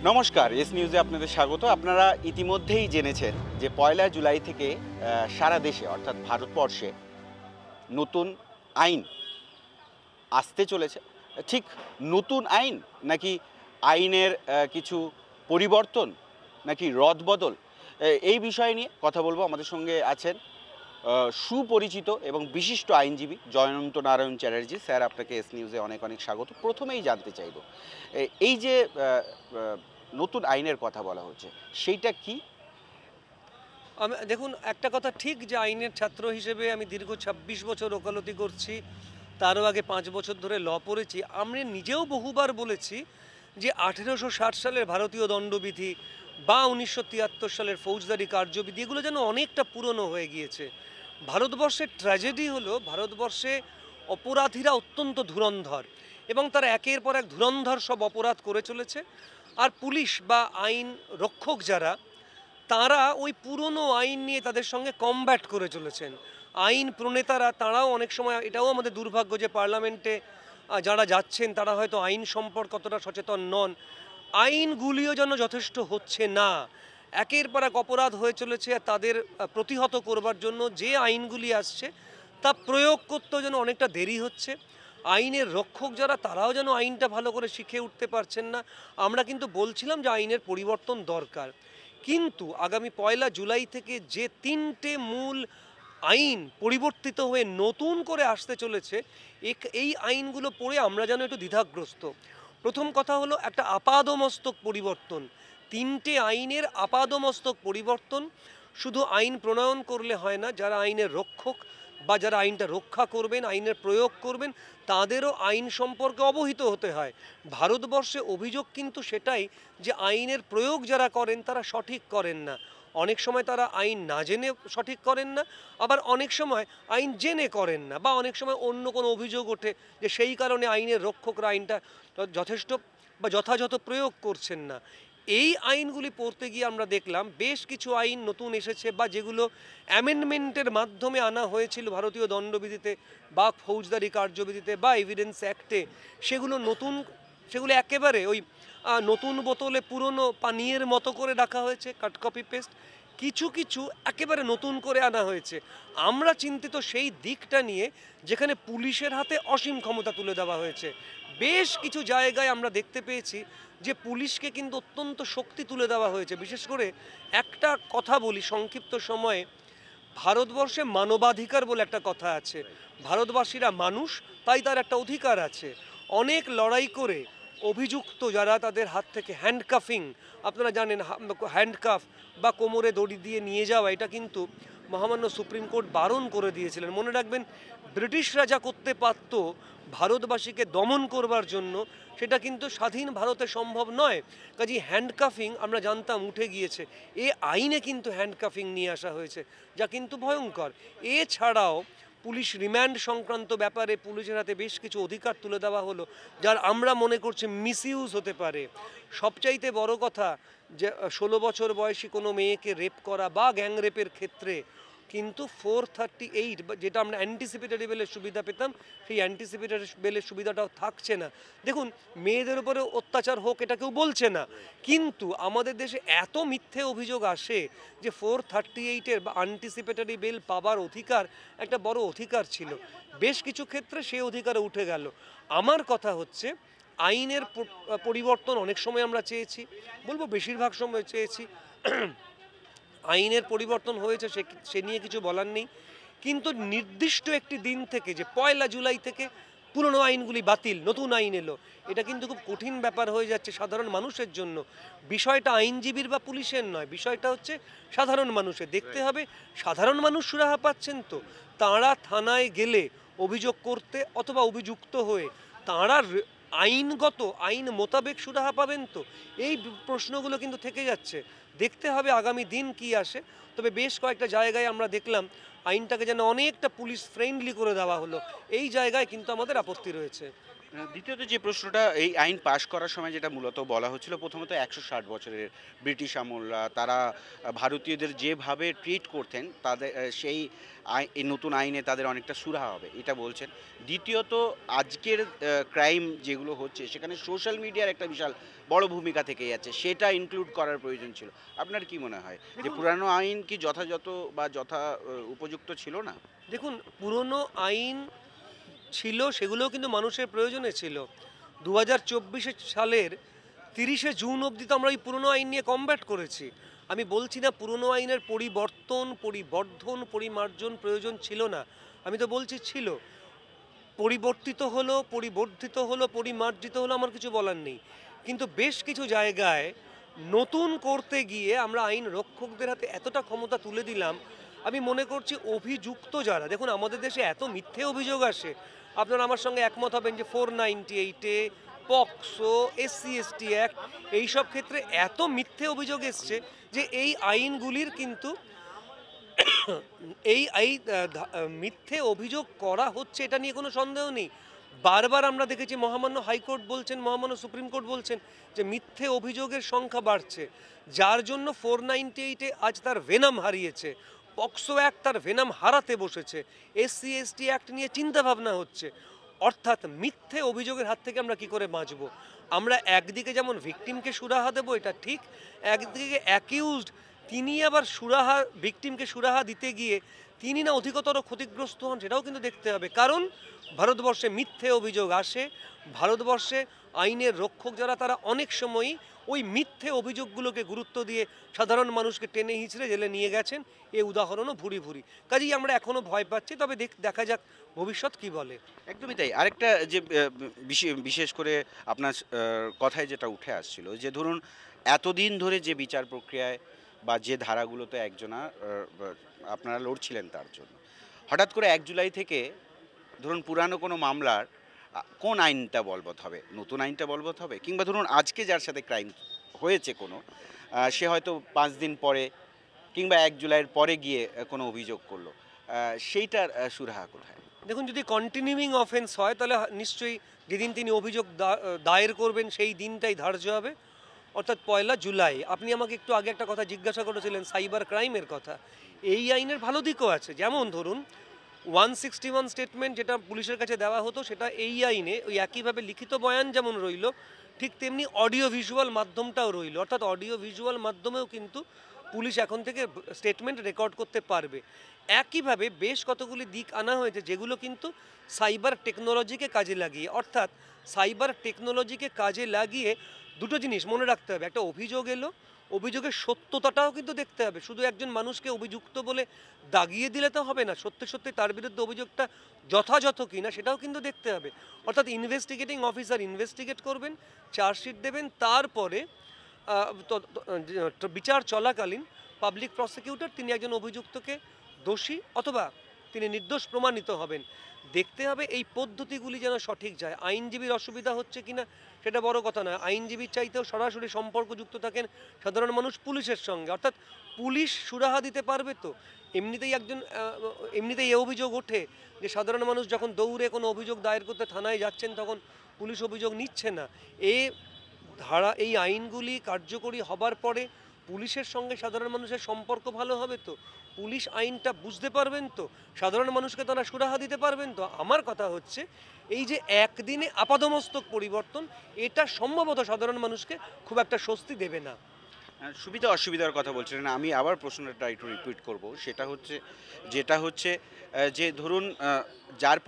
নমস্কার, এস নিউজে আপনাদের স্বাগত। আপনারা ইতিমধ্যেই জেনেছেন যে পয়লা জুলাই থেকে সারা দেশে অর্থাৎ ভারতবর্ষে নতুন আইন আসতে চলেছে। ঠিক নতুন আইন নাকি আইনের কিছু পরিবর্তন নাকি রদবদল, এই বিষয় নিয়ে কথা বলবো। আমাদের সঙ্গে আছেন সুপরিচিত এবং বিশিষ্ট আইনজীবী জয়ন্ত নারায়ণ চ্যাটার্জি। স্যার, আপনাকে এস নিউজে অনেক অনেক স্বাগত। প্রথমেই জানতে চাইব, এই যে নতুন আইনের কথা বলা হচ্ছে, সেইটা কি? দেখুন, একটা কথা ঠিক যে আইনের ছাত্র হিসেবে আমি দীর্ঘ ২৬ বছর ওকালতি করছি। তারও আগে ৫ বছর ধরে ল পড়েছি। আমি নিজেও বহুবার বলেছি যে ১৮৬০ সালের ভারতীয় দণ্ডবিধি বা ১৯৭৩ সালের ফৌজদারি কার্যবিধি এগুলো যেন অনেকটা পুরনো হয়ে গিয়েছে। ভারতবর্ষের ট্র্যাজেডি হলো ভারতবর্ষে অপরাধীরা অত্যন্ত ধুরন্ধর এবং তারা একের পর এক ধুরন্ধর সব অপরাধ করে চলেছে। আর পুলিশ বা আইন রক্ষক যারা, তারা ওই পুরনো আইন নিয়ে তাদের সঙ্গে কমব্যাট করে চলেছেন। আইন প্রণেতারা তারাও অনেক সময়, এটাও আমাদের দুর্ভাগ্য যে পার্লামেন্টে যারা যাচ্ছেন তারা হয়তো আইন সম্পর্কে কতটা সচেতন নন। আইনগুলিও যেন যথেষ্ট হচ্ছে না। একের পর এক অপরাধ হয়ে চলেছে, আর তাদের প্রতিহত করবার জন্য যে আইনগুলি আসছে তা প্রয়োগ করতেও যেন অনেকটা দেরি হচ্ছে। আইনের রক্ষক যারা, তারাও যেন আইনটা ভালো করে শিখে উঠতে পারছেন না। আমরা কিন্তু বলছিলাম যে আইনের পরিবর্তন দরকার, কিন্তু আগামী পয়লা জুলাই থেকে যে ৩টে মূল আইন পরিবর্তিত হয়ে নতুন করে আসতে চলেছে, এই আইনগুলো পড়ে আমরা যেন একটু দ্বিধাগ্রস্ত। প্রথম কথা হলো একটা আপাদমস্তক পরিবর্তন। ৩টে আইনের আপাদমস্তক পরিবর্তন। শুধু আইন প্রণয়ন করলে হয় না, যারা আইনের রক্ষক বা যারা আইনটা রক্ষা করবেন, আইনের প্রয়োগ করবেন, তাদেরও আইন সম্পর্কে অবহিত হতে হয়। ভারতবর্ষে অভিযোগ কিন্তু সেটাই যে আইনের প্রয়োগ যারা করেন তারা সঠিক করেন না। অনেক সময় তারা আইন না জেনে সঠিক করেন না, আবার অনেক সময় আইন জেনে করেন না, বা অনেক সময় অন্য কোনো অভিযোগ ওঠে যে সেই কারণে আইনের রক্ষকরা আইনটা যথেষ্ট বা যথাযথ প্রয়োগ করছেন না। এই আইনগুলি পড়তে গিয়ে আমরা দেখলাম বেশ কিছু আইন নতুন এসেছে, বা যেগুলো অ্যামেন্ডমেন্টের মাধ্যমে আনা হয়েছিল ভারতীয় দণ্ডবিধিতে বা ফৌজদারি কার্যবিধিতে বা এভিডেন্স অ্যাক্টে, সেগুলো একেবারে ওই নতুন বোতলে পুরনো পানীয়ের মতো করে রাখা হয়েছে, কাট কপি পেস্ট। কিছু কিছু একেবারে নতুন করে আনা হয়েছে। আমরা চিন্তিত সেই দিকটা নিয়ে, যেখানে পুলিশের হাতে অসীম ক্ষমতা তুলে দেওয়া হয়েছে। বেশ কিছু জায়গায় আমরা দেখতে পেয়েছি যে পুলিশকে কিন্তু অত্যন্ত শক্তি তুলে দেওয়া হয়েছে। বিশেষ করে একটা কথা বলি সংক্ষিপ্ত সময়ে, ভারতবর্ষে মানবাধিকার বলে একটা কথা আছে। ভারতবাসীরা মানুষ, তাই তার একটা অধিকার আছে। অনেক লড়াই করে অভিযুক্ত যারা, তাদের হাত থেকে হ্যান্ডকাফিং, আপনারা জানেন হ্যান্ডকাফ বা কোমরে দড়ি দিয়ে নিয়ে যাওয়া, এটা কিন্তু মহামান্য সুপ্রিম কোর্ট বারণ করে দিয়েছিলেন। মনে রাখবেন, ব্রিটিশরা যা করতে পারত ভারতবাসীকে দমন করবার জন্য, সেটা কিন্তু স্বাধীন ভারতে সম্ভব নয়। কাজেই হ্যান্ডকাফিং আমরা জানতাম উঠে গিয়েছে। আইনে কিন্তু হ্যান্ডকাফিং নিয়ে আসা হয়েছে, যা কিন্তু ভয়ঙ্কর। এছাড়াও পুলিশ রিমান্ড সংক্রান্ত ব্যাপারে পুলিশের হাতে বেশ কিছু অধিকার তুলে দেওয়া হলো, যার আমরা মনে করছি মিসইউজ হতে পারে। সবচাইতে বড় কথা, যে ১৬ বছর বয়সী কোনো মেয়েকে রেপ করা বা গ্যাং রেপের ক্ষেত্রে কিন্তু 438, যেটা আমরা অ্যান্টিসিপেটরি বেলের সুবিধা পেতাম, সেই অ্যান্টিসিপেটরি বেলের সুবিধাটাও থাকছে না। দেখুন, মেয়েদের উপরে অত্যাচার হোক এটা কেউ বলছে না, কিন্তু আমাদের দেশে এত মিথ্যে অভিযোগ আসে যে 438-এর বা অ্যান্টিসিপেটরি বেল পাবার অধিকার একটা বড় অধিকার ছিল। বেশ কিছু ক্ষেত্রে সেই অধিকারে উঠে গেল। আমার কথা হচ্ছে, আইনের পরিবর্তন অনেক সময় আমরা চেয়েছি, বলবো বেশিরভাগ সময় চেয়েছি। আইনের পরিবর্তন হয়েছে, সে নিয়ে কিছু বলার নেই, কিন্তু নির্দিষ্ট একটি দিন থেকে, যে পয়লা জুলাই থেকে পুরনো আইনগুলি বাতিল, নতুন আইন এলো, এটা কিন্তু খুব কঠিন ব্যাপার হয়ে যাচ্ছে সাধারণ মানুষের জন্য। বিষয়টা আইনজীবীর বা পুলিশের নয়, বিষয়টা হচ্ছে সাধারণ মানুষের। দেখতে হবে সাধারণ মানুষ সুরাহা পাচ্ছেন তো, তাঁরা থানায় গেলে অভিযোগ করতে অথবা অভিযুক্ত হয়ে তাঁরা আইনগত আইন মোতাবেক সুরাহা পাবেন তো, এই প্রশ্নগুলো কিন্তু থেকে যাচ্ছে। দেখতে হবে আগামী দিন কি আসে। তবে বেশ কয়েকটা জায়গায় আমরা দেখলাম আইনটাকে যেন অনেকটা পুলিশ ফ্রেন্ডলি করে দেওয়া হলো, এই জায়গায় কিন্তু আমাদের আপত্তি রয়েছে। দ্বিতীয়ত যে প্রশ্নটা, এই আইন পাশ করার সময় যেটা মূলত বলা হচ্ছিল, প্রথমত ১৬০ বছরের ব্রিটিশ আমলরা তারা ভারতীয়দের যেভাবে ট্রিট করতেন তাদের সেই এই নতুন আইনে তাদের অনেকটা সুরাহা হবে এটা বলছেন। দ্বিতীয়ত আজকের ক্রাইম যেগুলো হচ্ছে সেখানে সোশ্যাল মিডিয়ার একটা বিশাল বড় ভূমিকা থেকে যাচ্ছে, সেটা ইনক্লুড করার প্রয়োজন ছিল। আপনার কি মনে হয় যে পুরানো আইন কি যথাযথ বা উপযুক্ত ছিল না? দেখুন, পুরনো আইন ছিল, সেগুলোও কিন্তু মানুষের প্রয়োজনে ছিল। ২০২৪ সালের ৩০শে জুন অবধি তো আমরা ওই পুরনো আইন নিয়ে কমব্যাট করেছি। আমি বলছি না পুরনো আইনের পরিবর্তন, পরিবর্ধন, পরিমার্জন প্রয়োজন ছিল না। আমি তো বলছি ছিল। পরিবর্তিত হলো, পরিবর্ধিত হলো, পরিমার্জিত হলো, আমার কিছু বলার নেই। কিন্তু বেশ কিছু জায়গায় নতুন করতে গিয়ে আমরা আইন রক্ষকদের হাতে এতটা ক্ষমতা তুলে দিলাম, আমি মনে করছি অভিযুক্ত যারা, দেখুন আমাদের দেশে এত মিথ্যে অভিযোগ আসে। আপনারা আমার সঙ্গে একমত হবেন যে 498-এ, পক্সো, SC/ST অ্যাক্ট, এইসব ক্ষেত্রে এত মিথ্যে অভিযোগ এসছে যে এই আইনগুলির কিন্তু এই মিথ্যে অভিযোগ করা হচ্ছে, এটা নিয়ে কোনো সন্দেহ নেই। বারবার আমরা দেখেছি মহামান্য হাইকোর্ট বলছেন, মহামান্য সুপ্রিম কোর্ট বলছেন যে মিথ্যে অভিযোগের সংখ্যা বাড়ছে, যার জন্য 498-এ আজ তার ভেনাম হারিয়েছে, পক্সো অ্যাক্ট তার ভেনাম হারাতে বসেছে, SC/ST অ্যাক্ট নিয়ে চিন্তাভাবনা হচ্ছে। অর্থাৎ মিথ্যে অভিযোগের হাত থেকে আমরা কি করে বাঁচবো? আমরা একদিকে যেমন ভিকটিমকে সুরাহা দেবো, এটা ঠিক, একদিকে অ্যাকিউজড তিনি আবার সুরাহা, ভিকটিমকে সুরাহা দিতে গিয়ে তিনি না অধিকতর ক্ষতিগ্রস্ত হন, সেটাও কিন্তু দেখতে হবে। কারণ ভারতবর্ষে মিথ্যে অভিযোগ আসে, ভারতবর্ষে আইনের রক্ষক যারা তারা অনেক সময়ই ওই মিথ্যে অভিযোগগুলোকে গুরুত্ব দিয়ে সাধারণ মানুষকে টেনে হিঁচড়ে জেলে নিয়ে গেছেন, এ উদাহরণও ভুরি ভুরি। কাজেই আমরা এখনও ভয় পাচ্ছি, তবে দেখা যাক ভবিষ্যৎ কি বলে। একদমই তাই। আরেকটা যে বিশেষ করে আপনার কথায় যেটা উঠে আসছিল যে ধরুন এতদিন ধরে যে বিচার প্রক্রিয়ায় বা যে ধারাগুলোতে একজনা আপনারা লড়ছিলেন তার জন্য, হঠাৎ করে ১ জুলাই থেকে ধরুন পুরানো কোনো মামলার কোন আইনটা বলবৎ হবে? নতুন আইনটা বলবৎ হবে? কিংবা ধরুন আজকে যার সাথে ক্রাইম হয়েছে কোনো, সে হয়তো ৫ দিন পরে কিংবা ১ জুলাইয়ের পরে গিয়ে কোনো অভিযোগ করলো, সেইটার সুরাহা কোথায়? দেখুন, যদি কন্টিনিউইং অফেন্স হয় তাহলে নিশ্চয়ই যেদিন তিনি অভিযোগ দায়ের করবেন সেই দিনটাই ধার্য হবে, অর্থাৎ ১লা জুলাই। আপনি আমাকে একটু আগে একটা কথা জিজ্ঞাসা করেছিলেন সাইবার ক্রাইমের কথা। এই আইনের ভালো দিকও আছে, যেমন ধরুন 161 স্টেটমেন্ট যেটা পুলিশের কাছে দেওয়া হতো, সেটা এই আইনে ওই একইভাবে লিখিত বয়ান যেমন রইল, ঠিক তেমনি অডিও ভিজুয়াল মাধ্যমটাও রইল। অর্থাৎ অডিও ভিজুয়াল মাধ্যমেও কিন্তু পুলিশ এখন থেকে স্টেটমেন্ট রেকর্ড করতে পারবে। একইভাবে বেশ কতগুলি দিক আনা হয়েছে যেগুলো কিন্তু সাইবার টেকনোলজিকে কাজে লাগিয়ে, অর্থাৎ সাইবার টেকনোলজিকে কাজে লাগিয়ে দুটো জিনিস মনে রাখতে হবে। একটা অভিযোগ এলো, অভিযোগের সত্যতাটাও কিন্তু দেখতে হবে। শুধু একজন মানুষকে অভিযুক্ত বলে দাগিয়ে দিলে তো হবে না, সত্যি সত্যি তার বিরুদ্ধে অভিযোগটা যথাযথ কিনা সেটাও কিন্তু দেখতে হবে। অর্থাৎ ইনভেস্টিগেটিং অফিসার ইনভেস্টিগেট করবেন, চার্জশিট দেবেন, তারপরে বিচার চলাকালীন পাবলিক প্রসিকিউটর তিনি একজন অভিযুক্তকে দোষী অথবা তিনি নির্দোষ প্রমাণিত হবেন। দেখতে হবে এই পদ্ধতিগুলি যেন সঠিক যায়। আইনজীবীর অসুবিধা হচ্ছে কিনা সেটা বড় কথা নয়, আইনজীবীর চাইতেও সরাসরি সম্পর্কযুক্ত থাকেন সাধারণ মানুষ পুলিশের সঙ্গে, অর্থাৎ পুলিশ সুরাহা দিতে পারবে তো। এমনিতেই এ অভিযোগ ওঠে যে সাধারণ মানুষ যখন দৌড়ে কোনো অভিযোগ দায়ের করতে থানায় যাচ্ছেন তখন পুলিশ অভিযোগ নিচ্ছে না। এই আইনগুলি কার্যকরী হবার পরে পুলিশের সঙ্গে সাধারণ মানুষের সম্পর্ক ভালো হবে তো, পুলিশ আইনটা বুঝতে পারবেন তো, সাধারণ মানুষকে তারা সুরাহা দিতে পারবেন তো। আমার কথা হচ্ছে এই যে একদিনে আপাদমস্তক পরিবর্তন, এটা সম্ভবত সাধারণ মানুষকে খুব একটা স্বস্তি দেবে না। সুবিধা অসুবিধার কথা বলছিলেন, আমি আবার প্রশ্নটা একটু রিপিট করব। যেটা হচ্ছে যে ধরুন যার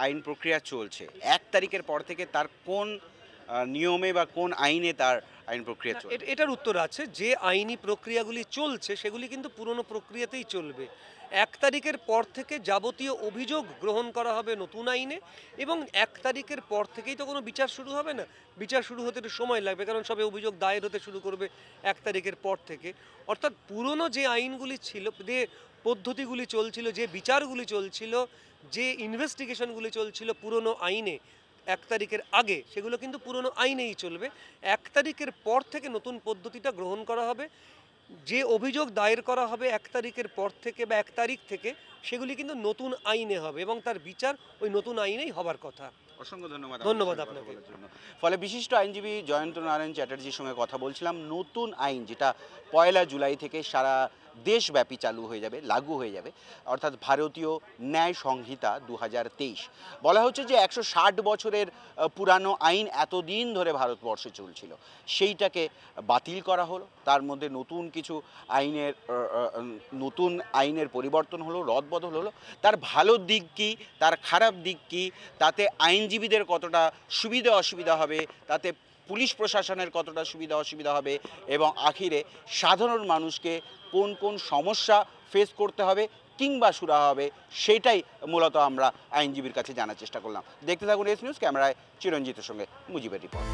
আইন প্রক্রিয়া চলছে ১ তারিখের পর থেকে তার কোন নিয়মে বা কোন আইনে তার আইন প্রক্রিয়া চলছে? এটার উত্তর আছে, যে আইনি প্রক্রিয়াগুলি চলছে সেগুলি কিন্তু পুরনো প্রক্রিয়াতেই চলবে। ১ তারিখের পর থেকে যাবতীয় অভিযোগ গ্রহণ করা হবে নতুন আইনে, এবং ১ তারিখের পর থেকেই তো কোনো বিচার শুরু হবে না। বিচার শুরু হতে একটু সময় লাগবে, কারণ সবে অভিযোগ দায়ের হতে শুরু করবে ১ তারিখের পর থেকে। অর্থাৎ পুরনো যে আইনগুলি ছিল, যে পদ্ধতিগুলি চলছিল, যে বিচারগুলি চলছিল, যে ইনভেস্টিগেশনগুলি চলছিল পুরনো আইনে ১ তারিখের আগে, সেগুলো কিন্তু পুরনো আইনেই চলবে। ১ তারিখের পর থেকে নতুন পদ্ধতিটা গ্রহণ করা হবে। যে অভিযোগ দায়ের করা হবে ১ তারিখের পর থেকে বা ১ তারিখ থেকে, সেগুলি কিন্তু নতুন আইনে হবে এবং তার বিচার ওই নতুন আইনেই হবার কথা। অসংখ্য ধন্যবাদ ধন্যবাদ আমাদের সঙ্গে আপনাকে। কথা বলার জন্য। ফলে বিশিষ্ট আইনজীবী জয়ন্ত নারায়ণ চ্যাটার্জির সঙ্গে কথা বলছিলাম নতুন আইন যেটা 1 জুলাই থেকে সারা দেশব্যাপী চালু হয়ে যাবে, লাগু হয়ে যাবে, অর্থাৎ ভারতীয় ন্যায় সংহিতা 2023। বলা হচ্ছে যে 160 বছরের পুরানো আইন এতদিন ধরে ভারতবর্ষে চলছিল, সেইটাকে বাতিল করা হলো। তার মধ্যে নতুন আইনের পরিবর্তন হলো, রদবদল হলো। তার ভালো দিক কী, তার খারাপ দিক কী, তাতে আইনজীবীদের কতটা সুবিধা অসুবিধা হবে, তাতে পুলিশ প্রশাসনের কতটা সুবিধা অসুবিধা হবে, এবং আখিরে সাধারণ মানুষকে কোন কোন সমস্যা ফেস করতে হবে কিংবা সুরাহা হবে, সেটাই মূলত আমরা আইনজীবীর কাছে জানার চেষ্টা করলাম। দেখতে থাকুন এস নিউজ। ক্যামেরায় চিরঞ্জিতের সঙ্গে মুজিবের রিপোর্ট।